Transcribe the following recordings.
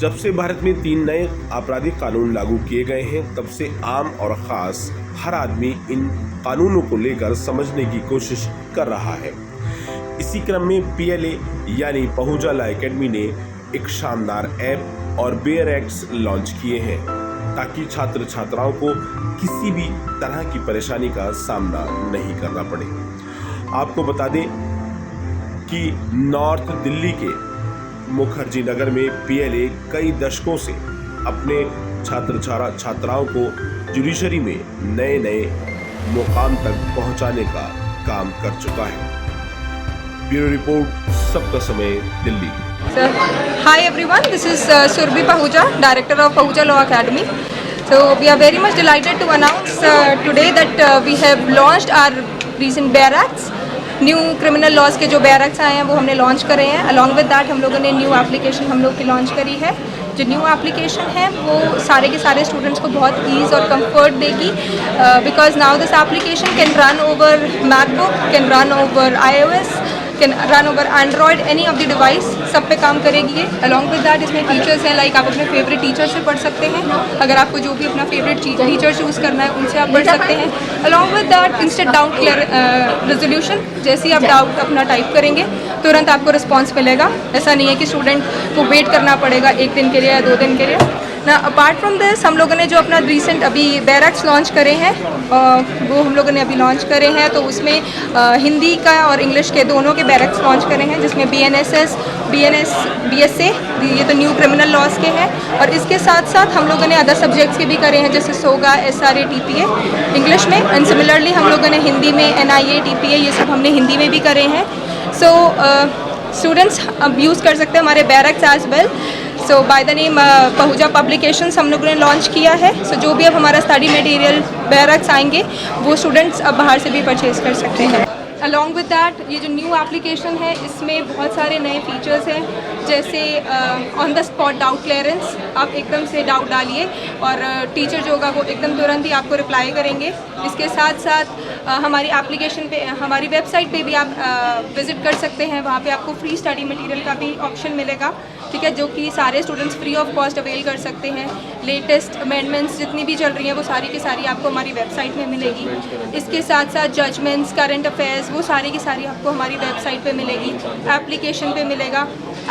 जब से भारत में 3 नए आपराधिक कानून लागू किए गए हैं, तब से आम और खास हर आदमी इन कानूनों को लेकर समझने की कोशिश कर रहा है। इसी क्रम में PLA यानी पहूजा लॉ एकेडमी ने एक शानदार ऐप और बेयर एक्ट्स लॉन्च किए हैं, ताकि छात्र छात्राओं को किसी भी तरह की परेशानी का सामना नहीं करना पड़े। आपको बता दें कि नॉर्थ दिल्ली के मुखर्जी नगर में PLA कई दशकों से अपने छात्राओं को जुडिशरी में नए नए मुकाम तक पहुंचाने का काम कर चुका है। ब्यूरो रिपोर्ट, सबका समय, Delhi. Sir, hi everyone. This is Surbhi Pahuja, Director of Pahuja Law Academy. So we are very much delighted to announce today that we have launched our recent Bear Acts. New criminal laws के जो bear acts आए हैं वो हमने launch करे हैं। Along with that हम लोगों ने न्यू एप्लीकेशन हम लोग की लॉन्च करी है। जो न्यू एप्लीकेशन है वो सारे के सारे स्टूडेंट्स को बहुत ईज़ और कंफर्ट देगी, because now this application can run over MacBook, can run over iOS, can run over Android, any of the device, सब पे काम करेगी ये। अलॉन्ग विद दैट इसमें टीचर्स हैं, लाइक आप अपने फेवरेट टीचर से पढ़ सकते हैं। अगर आपको जो भी अपना फेवरेट टीचर चूज़ करना है उनसे आप पढ़ सकते हैं। Along with that instant doubt clear resolution, जैसे ही आप डाउट अपना टाइप करेंगे तुरंत आपको रिस्पॉन्स मिलेगा। ऐसा नहीं है कि स्टूडेंट को वेट करना पड़ेगा 1 दिन के लिए या 2 दिन के लिए ना। अपार्ट फ्रॉम दिस हम लोगों ने जो अपना रिसेंट अभी बेयर एक्ट्स लॉन्च करे हैं वो हम लोगों ने अभी लॉन्च करे हैं, तो उसमें हिंदी का और इंग्लिश के दोनों के बेयर एक्ट्स लॉन्च करे हैं, जिसमें BNSS, BSA, ये तो न्यू क्रिमिनल लॉज के हैं। और इसके साथ साथ हम लोगों ने अदर सब्जेक्ट्स के भी करे हैं, जैसे SOGA, SRA, TPA इंग्लिश में, एंड सिमिलरली हम लोगों ने हिंदी में NIA, TPA ये सब हमने हिंदी में भी करे हैं। सो स्टूडेंट्स अब यूज़ कर सकते हैं हमारे bare acts as well. So by the name Pahuja publications हम लोगों ने लॉन्च किया है। सो जो भी अब हमारा स्टडी मटेरियल बेयर एक्ट्स आएंगे वो स्टूडेंट्स अब बाहर से भी परचेज कर सकते हैं। अलॉन्ग विद दैट ये जो न्यू एप्लीकेशन है इसमें बहुत सारे नए फीचर्स हैं, जैसे on the spot doubt clearance. आप एकदम से डाउट डालिए और टीचर जो होगा वो एकदम तुरंत ही आपको रिप्लाई करेंगे। इसके साथ साथ हमारी एप्लीकेशन पे, हमारी वेबसाइट पे भी आप विज़िट कर सकते हैं। वहाँ पे आपको फ्री स्टडी मटेरियल का भी ऑप्शन मिलेगा, ठीक है, जो कि सारे students free of cost avail कर सकते हैं। लेटेस्ट अमेंडमेंट्स जितनी भी चल रही हैं वो सारी की सारी आपको हमारी वेबसाइट में मिलेगी। इसके साथ साथ जजमेंट्स, करंट अफेयर्स, वो सारी की सारी आपको हमारी वेबसाइट पे मिलेगी, एप्लीकेशन पे मिलेगा।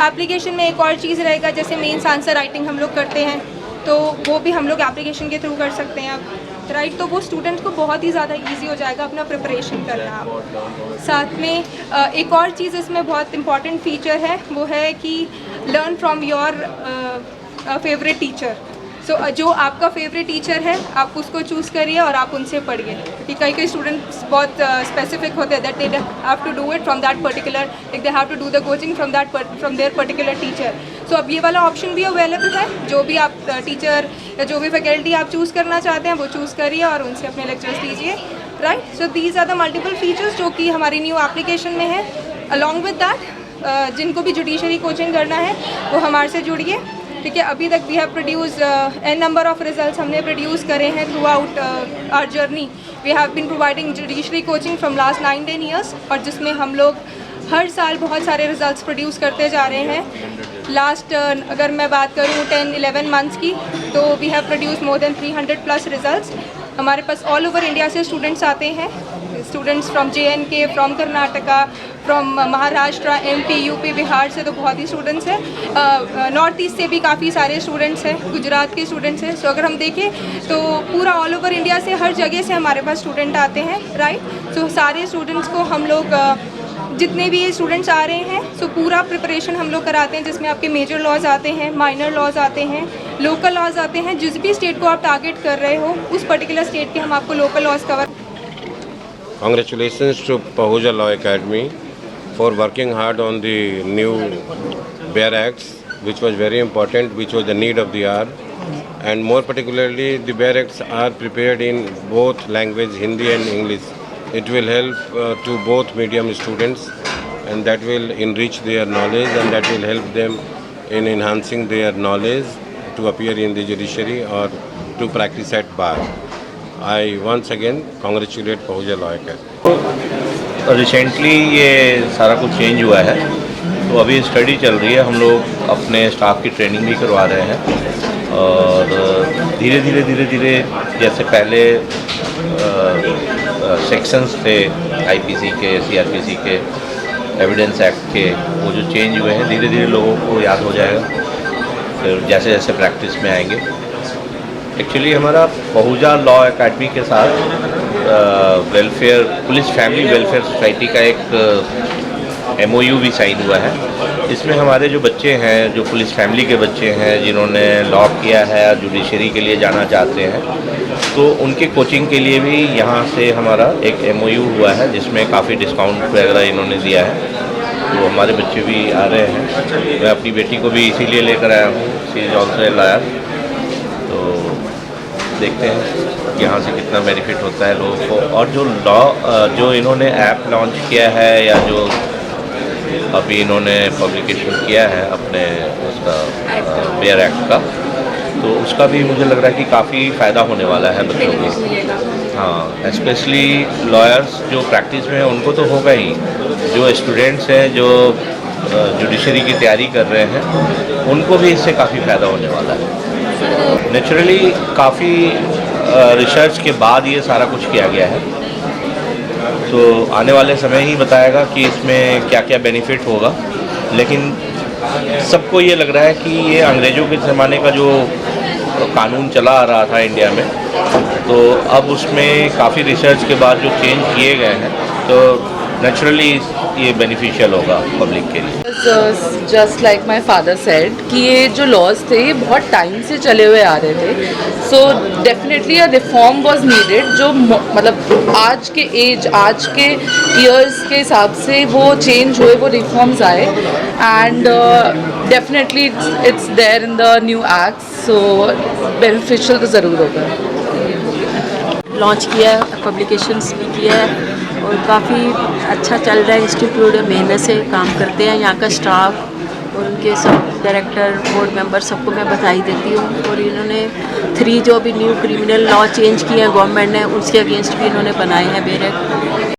एप्लीकेशन में एक और चीज़ रहेगा, जैसे मेंस आंसर राइटिंग हम लोग करते हैं तो वो भी हम लोग एप्लीकेशन के थ्रू कर सकते हैं आप, राइट। तो वो स्टूडेंट्स को बहुत ही ज़्यादा ईजी हो जाएगा अपना प्रिपरेशन करना। साथ में एक और चीज़ इसमें बहुत इंपॉर्टेंट फीचर है, वो है कि learn from your favourite teacher. So जो आपका फेवरेट टीचर है आप उसको चूज़ करिए और आप उनसे पढ़िए, क्योंकि कई स्टूडेंट्स बहुत स्पेसिफिक होते हैं that they have to do it from that particular, like they have to do the coaching from their particular teacher. So अब ये वाला ऑप्शन भी अवेलेबल है। जो भी आप टीचर या जो भी फैकल्टी आप चूज़ करना चाहते हैं वो चूज़ करिए और उनसे अपने लेक्चर्स लीजिए, right. So these are the multiple features जो कि हमारी न्यू एप्लीकेशन में है। अलॉन्ग विद दैट जिनको भी जुडिशरी कोचिंग करना है वो हमारे से जुड़िए, ठीक है। अभी तक we have produce an number of results हमने प्रोड्यूस करे हैं throughout our journey. We have been providing judiciary coaching from last 9-10 years, और जिसमें हम लोग हर साल बहुत सारे रिजल्ट्स प्रोड्यूस करते जा रहे हैं। लास्ट अगर मैं बात करूँ 10-11 मंथ्स की, तो we have produce more than 300+ results. हमारे पास ऑल ओवर इंडिया से स्टूडेंट्स आते हैं, students from JNK, from Karnataka, from Maharashtra, MP, UP, Bihar से तो बहुत ही स्टूडेंट्स हैं। नॉर्थ ईस्ट से भी काफ़ी सारे स्टूडेंट्स हैं, गुजरात के स्टूडेंट्स हैं। सो अगर हम देखें तो पूरा ऑल ओवर इंडिया से हर जगह से हमारे पास स्टूडेंट आते हैं, राइट। सो सारे स्टूडेंट्स को हम लोग जितने भी स्टूडेंट्स आ रहे हैं सो पूरा प्रिपरेशन हम लोग कराते हैं, जिसमें आपके मेजर लॉज आते हैं, माइनर लॉज आते हैं, लोकल लॉज आते हैं। जिस भी स्टेट को आप टारगेट कर रहे हो उस पर्टिकुलर स्टेट के हम आपको local laws cover. Congratulations to Pahuja Law Academy for working hard on the new Bear Acts, which was very important, which was the need of the hour. And more particularly, the Bear Acts are prepared in both language, Hindi and English. It will help to both medium students, and that will enrich their knowledge, and that will help them in enhancing their knowledge to appear in the judiciary or to practice at bar. I once again congratulate Pahuja Law Academy. Recently ये सारा कुछ change हुआ है, तो अभी study चल रही है, हम लोग अपने स्टाफ की ट्रेनिंग भी करवा रहे हैं और धीरे धीरे जैसे पहले सेक्शंस थे आईपीसी के, सीआरपीसी के, एविडेंस एक्ट के, वो जो चेंज हुए हैं धीरे धीरे लोगों को याद हो जाएगा फिर जैसे जैसे प्रैक्टिस में आएंगे। एक्चुअली हमारा पहूजा लॉ एकेडमी के साथ welfare police family welfare society का एक एमओयू भी साइन हुआ है। इसमें हमारे जो बच्चे हैं, जो पुलिस फैमिली के बच्चे हैं जिन्होंने लॉ किया है, जुडिशरी के लिए जाना चाहते हैं, तो उनके कोचिंग के लिए भी यहाँ से हमारा एक एमओयू हुआ है जिसमें काफ़ी डिस्काउंट वगैरह इन्होंने दिया है। तो हमारे बच्चे भी आ रहे हैं। मैं अपनी बेटी को भी इसीलिए लेकर आया हूँ, she is also a lawyer. तो देखते हैं यहाँ से कितना बेनिफिट होता है लोगों को। और जो लॉ जो इन्होंने ऐप लॉन्च किया है या जो अभी इन्होंने पब्लिकेशन किया है अपने उसका बेयर एक्ट का, तो उसका भी मुझे लग रहा है कि काफ़ी फ़ायदा होने वाला है बच्चों को। हाँ, स्पेशली लॉयर्स जो प्रैक्टिस में हैं उनको तो होगा ही, जो स्टूडेंट्स हैं जो जुडिशरी की तैयारी कर रहे हैं उनको भी इससे काफ़ी फ़ायदा होने वाला है। नेचुरली काफ़ी रिसर्च के बाद ये सारा कुछ किया गया है, तो आने वाले समय ही बताएगा कि इसमें क्या क्या बेनिफिट होगा। लेकिन सबको ये लग रहा है कि ये अंग्रेज़ों के ज़माने का जो कानून चला आ रहा था इंडिया में, तो अब उसमें काफ़ी रिसर्च के बाद जो चेंज किए गए हैं तो नेचुरली ये बेनिफिशियल होगा पब्लिक के लिए। Just like my father said कि ये जो लॉज थे ये बहुत टाइम से चले हुए आ रहे थे, so definitely a reform was needed. जो मतलब आज के एज, आज के ईयर्स के हिसाब से वो चेंज हुए, वो रिफॉर्म्स आए and definitely it's there in the new act, so beneficial तो ज़रूर होगा। लॉन्च किया है, पब्लिकेशंस भी किया है और काफ़ी अच्छा चल रहा है इंस्टीट्यूट। मेहनत से काम करते हैं यहाँ का स्टाफ और उनके सब डायरेक्टर, बोर्ड मेंबर, सबको मैं बधाई देती हूँ। और इन्होंने 3 जो अभी न्यू क्रिमिनल लॉ चेंज किए हैं गवर्नमेंट ने, उसके अगेंस्ट भी इन्होंने बनाए हैं बेयर एक्ट।